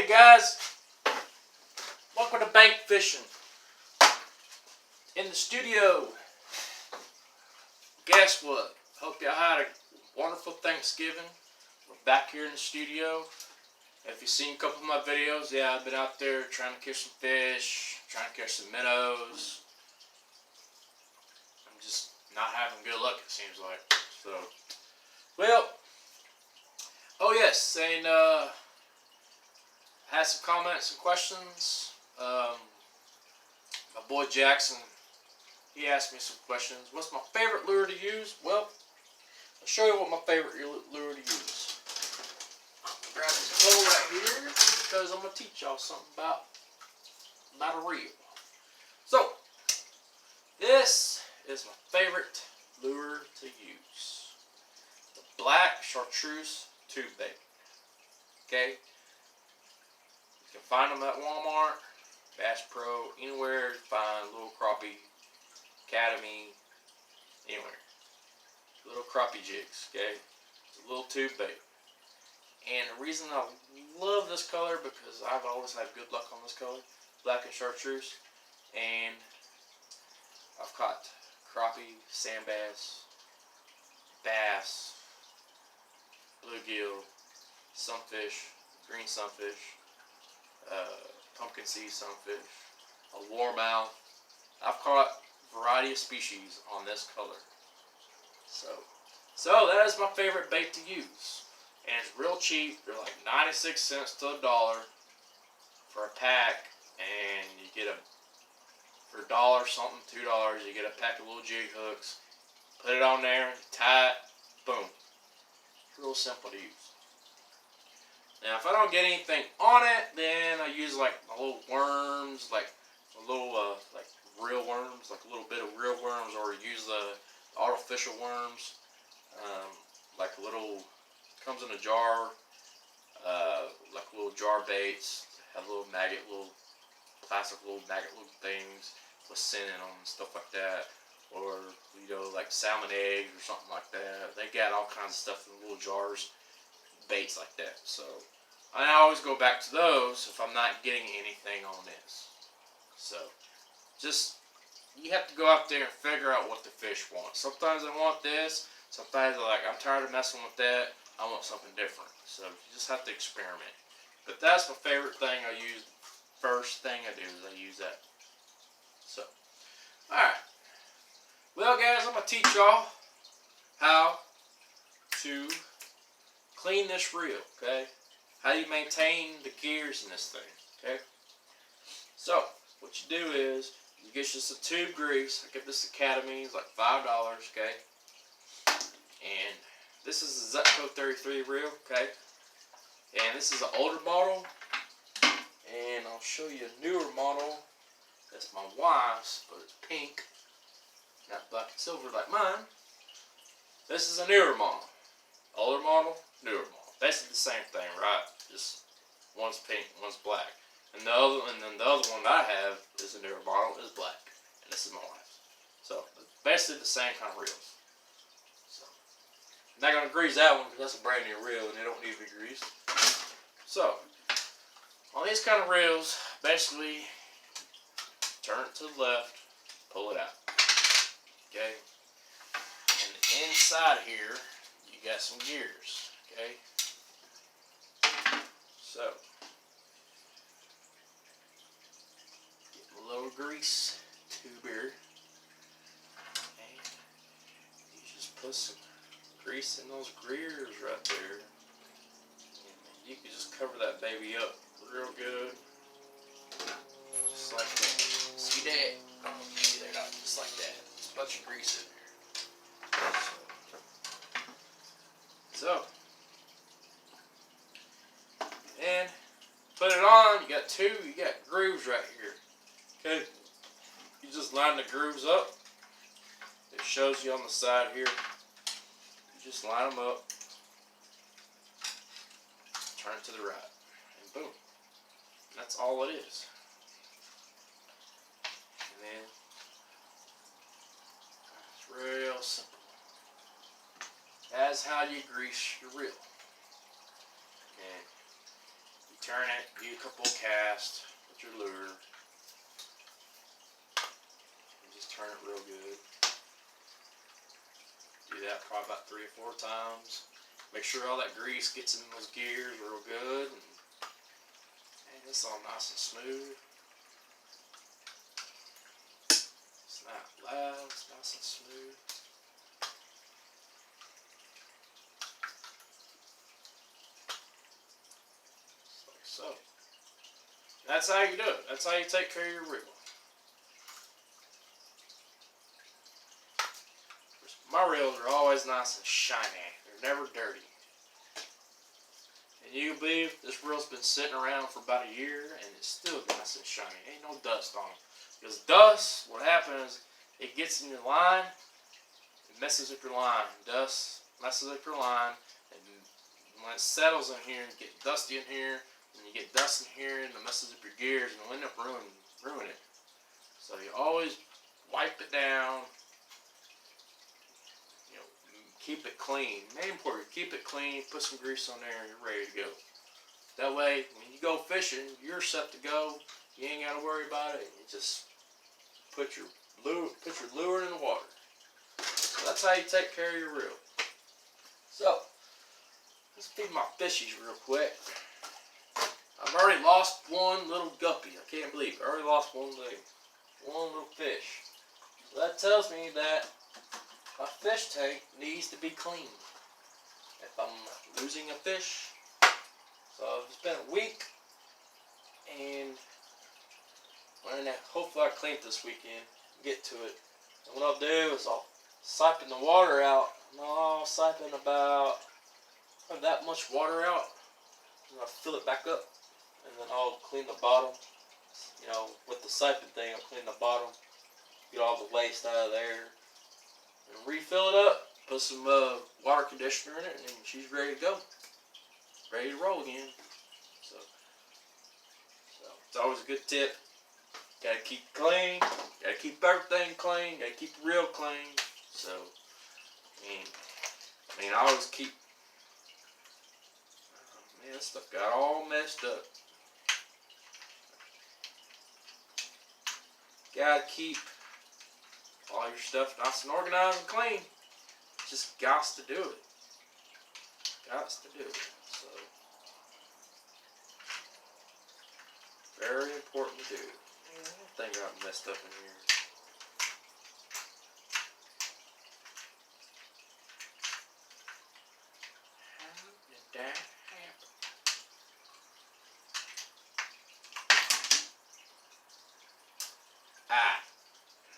guys, welcome to Bank Fishing. In the studio. Guess what? Hope y'all had a wonderful Thanksgiving. We're back here in the studio. If you've seen a couple of my videos, yeah, I've been out there trying to catch some fish, trying to catch some minnows. I'm just not having good luck, it seems like. So, well, oh yes, and had some comments and questions. My boy Jackson, he asked me some questions. What's my favorite lure to use? Well, I'll show you what my favorite lure to use. Grab this pole right here because I'm going to teach y'all something about a reel. So, this is my favorite lure to use. The black chartreuse tube bait. Okay? You can find them at Walmart, Bass Pro, anywhere you find little crappie, Academy, anywhere. Little crappie jigs, okay? It's a little tube bait. And the reason I love this color because I've always had good luck on this color, black and chartreuse. And I've caught crappie, sand bass, bass, bluegill, sunfish, green sunfish, pumpkin seed sunfish, a warmouth. I've caught a variety of species on this color. So that is my favorite bait to use. And it's real cheap. They're like 96 cents to $1 for a pack. And you get for $1 something, $2, you get a pack of little jig hooks. Put it on there, tie it, boom. Real simple to use. Now, if I don't get anything on it, then I use like my little worms, like a little like real worms, like a little bit of real worms, or use the artificial worms, like a little, comes in a jar, like little jar baits, have little maggot, little plastic little maggot little things with sin in them and stuff like that, or you know, like salmon eggs or something like that. They got all kinds of stuff in little jars, baits like that. So I always go back to those if I'm not getting anything on this. So just, you have to go out there and figure out what the fish want. Sometimes they want this, sometimes they're like, I'm tired of messing with that, I want something different. So you just have to experiment. But that's my favorite thing I use. First thing I do is I use that. So, alright. Well guys, I'm going to teach y'all how to clean this reel, okay? How you maintain the gears in this thing, okay? So, what you do is, you get just a tube grease. I get this Academy, it's like $5, okay? And this is a Zetco 33 reel, okay? And this is an older model. And I'll show you a newer model. That's my wife's, but it's pink. Not black and silver like mine. This is a newer model. Older model, newer model. Basically the same thing, right? Just one's pink, one's black. And then the other one that I have is a newer model, is black. And this is my wife's. So, basically the same kind of reels. So, I'm not going to grease that one because that's a brand new reel and they don't need to be greased. So, on these kind of reels, basically, turn it to the left, pull it out. Okay? And inside here, you got some gears. Okay? So, get a little grease tube here. And you just put some grease in those gears right there. And you can just cover that baby up real good. Just like that. See that? See that? Just like that. Just a bunch of grease in there. So, and put it on. You got grooves right here. Okay? You just line the grooves up. It shows you on the side here. You just line them up. Turn it to the right. And boom. And that's all it is. And then it's real simple. That's how you grease your reel. And you turn it, do a couple of casts with your lure. And just turn it real good. Do that probably about 3 or 4 times. Make sure all that grease gets in those gears real good. And it's all nice and smooth. It's not loud, it's nice and smooth. Just like so. That's how you do it. That's how you take care of your reel. My reels are always nice and shiny. They're never dirty. And you believe this reel's been sitting around for about a year and it's still nice and shiny. Ain't no dust on it. Because dust, what happens, it gets in your line, it messes up your line. Dust messes up your line, and when it settles in here and get dusty in here, and you get dust in here and it messes up your gears, and you'll end up ruin it. So you always wipe it down. Keep it clean. Main important, keep it clean, put some grease on there, and you're ready to go. That way, when you go fishing, you're set to go. You ain't got to worry about it. You just put your lure in the water. So that's how you take care of your reel. So, let's feed my fishies real quick. I've already lost one little guppy. I can't believe it. I already lost one little fish. So that tells me that my fish tank needs to be clean. If I'm losing a fish, so it's been a week, and hopefully I clean it this weekend, get to it. And what I'll do is I'll siphon the water out, and I'll siphon about that much water out, and I'll fill it back up, and then I'll clean the bottom. With the siphon thing, I'll clean the bottom, get all the waste out of there. And refill it up, put some water conditioner in it, and she's ready to go. Ready to roll again. So it's always a good tip. Gotta keep it clean, gotta keep everything clean, gotta keep the reel clean. So, I always keep, man, this stuff got all messed up. Gotta keep all your stuff nice and organized and clean. Just gots to do it. Gots to do it. So, very important to do. I think I messed up in here. How did that happen?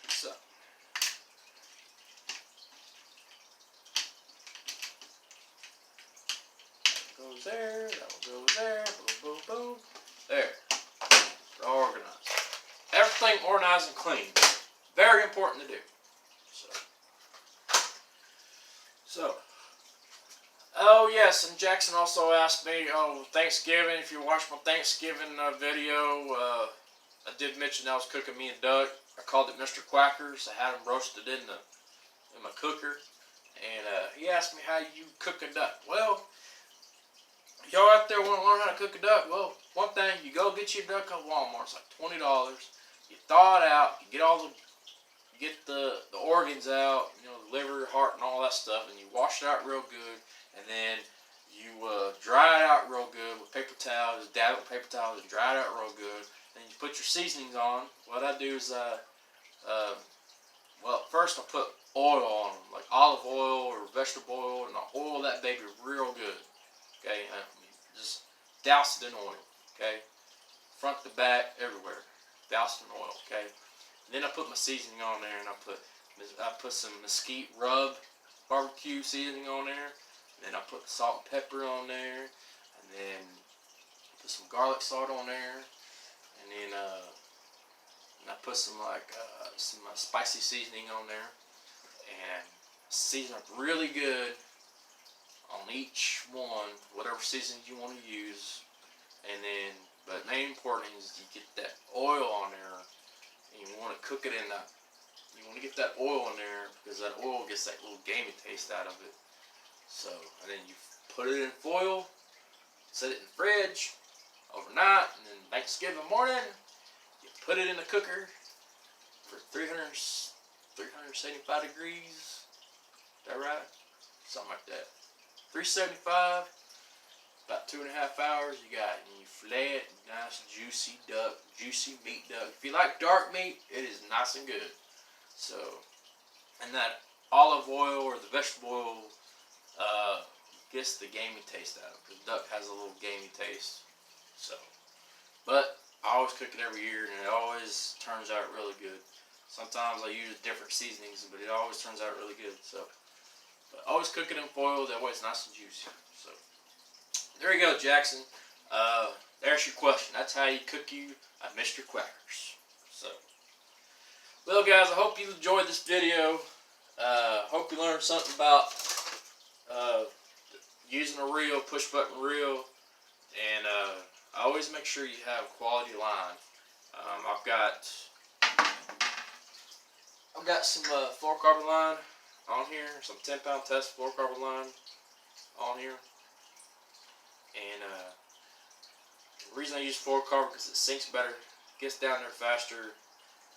So. Goes there, that one goes there, boom, boom, boom. There. They're all organized. Everything organized and clean. Very important to do. So. Oh yes, and Jackson also asked me, Thanksgiving, if you watched my Thanksgiving video, I did mention I was cooking me a duck. I called it Mr. Quackers. I had them roasted in my cooker. And he asked me how you cook a duck. Well, y'all out there want to learn how to cook a duck? Well, one thing, you go get your duck at Walmart. It's like $20. You thaw it out. You get the organs out. The liver, heart, and all that stuff. And you wash it out real good. And then you dry it out real good with paper towels. Just dab it with paper towels and dry it out real good. Then you put your seasonings on. What I do is, first I put oil on them, like olive oil or vegetable oil, and I oil that baby real good. Okay, just douse it in oil. Okay, front to back, everywhere, douse it in oil. Okay, and then I put my seasoning on there, and I put some mesquite rub barbecue seasoning on there. And then I put the salt and pepper on there, and then put some garlic salt on there, and then I put some spicy seasoning on there, and season up really good on each one, whatever seasoning you want to use. And then, but main important is you get that oil on there, and you want to cook it in that. You want to get that oil in there because that oil gets that little gamey taste out of it. So, and then you put it in foil, set it in the fridge, overnight, and then Thanksgiving morning, you put it in the cooker for 375 degrees. Is that right? Something like that. 375, about 2.5 hours. You got it, and you fillet it, nice juicy meat duck. If you like dark meat, it is nice and good. So, and that olive oil or the vegetable oil gets the gamey taste out of it. Because duck has a little gamey taste. So, but I always cook it every year, and it always turns out really good. Sometimes I use different seasonings, but it always turns out really good. So, but always cook it in foil. That way it's nice and juicy. So, there you go, Jackson. There's your question. That's how you cook you a Mr. Quackers. So, well, guys, I hope you enjoyed this video. Hope you learned something about using a reel, push button reel, and always make sure you have quality line. I've got some fluorocarbon line on here, some 10-pound test fluorocarbon line on here, and the reason I use fluorocarbon because it sinks better, gets down there faster,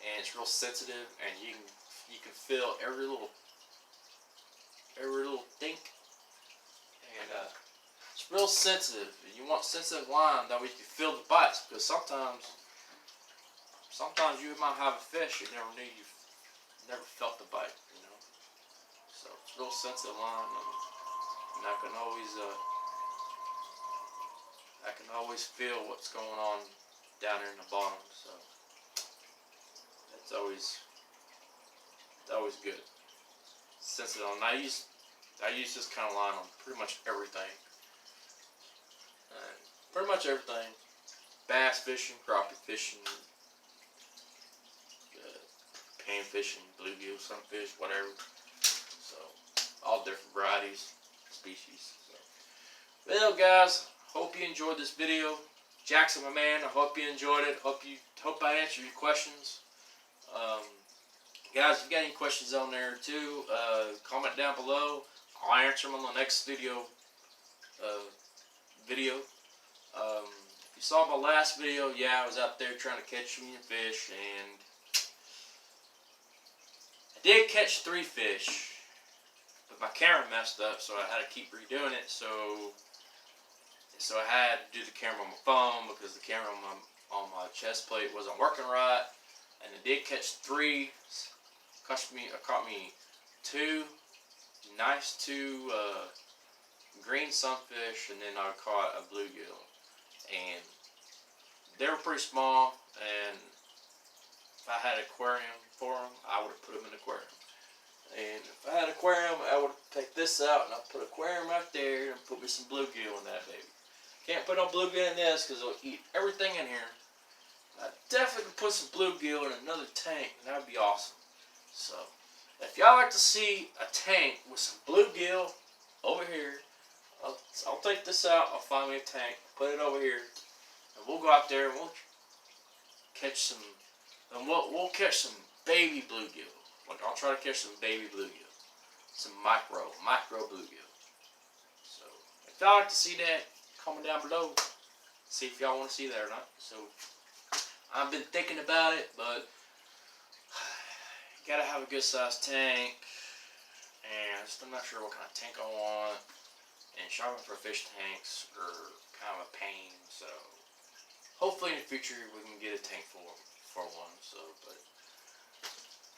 and it's real sensitive, and you can feel every little dink, and it's real sensitive. You want sensitive line, that way you can feel the bites, because sometimes you might have a fish you never knew you never felt the bite, you know. So it's real sensitive line, and I can always feel what's going on down there in the bottom. So it's always good. Sensitive. And I use this kind of line on pretty much everything. Bass fishing, crappie fishing, pan fishing, bluegill, sunfish, whatever. So, all different varieties, species. So, well, guys, hope you enjoyed this video. Jackson, my man, I hope you enjoyed it. Hope I answered your questions. Guys, if you got any questions on there too, comment down below. I'll answer them on the next video. If you saw my last video, yeah, I was out there trying to catch me a fish, and I did catch 3 fish, but my camera messed up, so I had to keep redoing it. So I had to do the camera on my phone because the camera on my chest plate wasn't working right, and I did catch 3. I caught me 2 nice green sunfish, and then I caught a bluegill, and they were pretty small, and if I had an aquarium for them, I would have put them in an aquarium. And if I had an aquarium, I would have take this out, and I'd put an aquarium right there, and put me some bluegill in that baby. Can't put no bluegill in this because it'll eat everything in here. I definitely could put some bluegill in another tank, and that would be awesome. So, if y'all like to see a tank with some bluegill over here, I'll take this out, I'll find me a tank, put it over here, and we'll go out there and we'll catch some baby bluegill. Like, I'll try to catch some baby bluegill. Some micro bluegill. So, if y'all like to see that, comment down below. See if y'all want to see that or not. So, I've been thinking about it, but you gotta have a good sized tank, and I'm not sure what kind of tank I want, and shopping for fish tanks are kind of a pain, so hopefully in the future we can get a tank for one. So,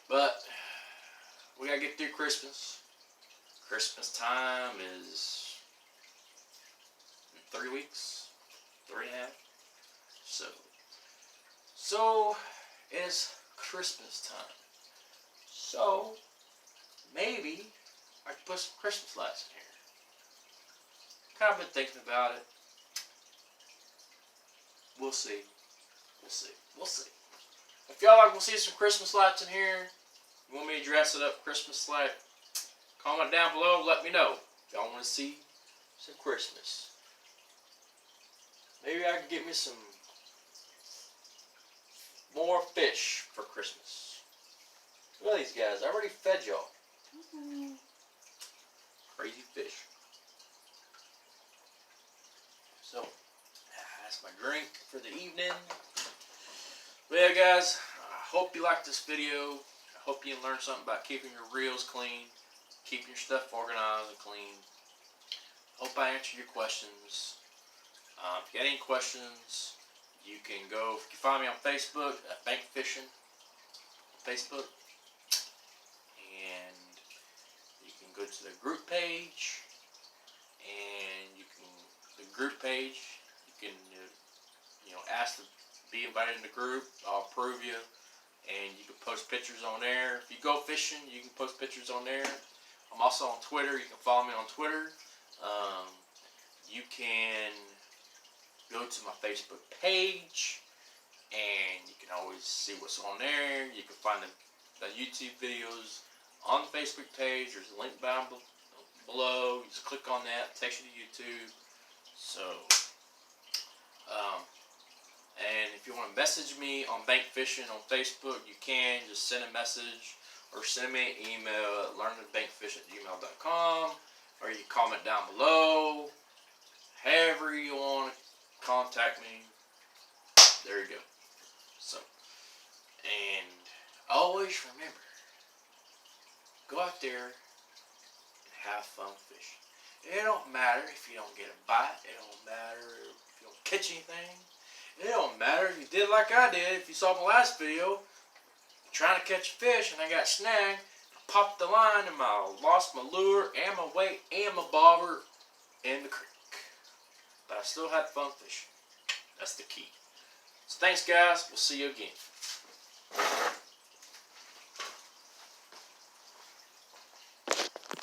but we gotta get through Christmas. Christmas time is in 3 weeks, 3.5. So it's Christmas time. So maybe I could put some Christmas lights in here. Kind of been thinking about it. We'll see. If y'all like to see some Christmas lights in here, you want me to dress it up Christmas light, comment down below, let me know. If y'all want to see some Christmas. Maybe I can get me some more fish for Christmas. Look at these guys, I already fed y'all. Crazy fish. So, That's my drink for the evening. But yeah, guys, I hope you liked this video. I hope you learned something about keeping your reels clean, keeping your stuff organized and clean. Hope I answered your questions. If you got any questions, you can find me on Facebook at Bank Fishing on Facebook, and you can go to the group page, and the group page, you can ask to be invited in the group. I'll approve you, and you can post pictures on there. If you go fishing, you can post pictures on there. I'm also on Twitter. You can follow me on Twitter. You can go to my Facebook page, and you can always see what's on there. You can find the YouTube videos on the Facebook page. There's a link down below. You just click on that, takes you to YouTube. So, and if you want to message me on Bank Fishing on Facebook, you can just send a message or send me an email at learningbankfish@gmail.com, or you comment down below. However you want to contact me, there you go. So, and always remember, go out there and have fun fishing. It don't matter if you don't get a bite. It don't matter if you don't catch anything. It don't matter if you did like I did. If you saw my last video, trying to catch a fish and I got snagged, I popped the line and I lost my lure and my weight and my bobber in the creek. But I still had fun fishing. That's the key. So thanks, guys. We'll see you again.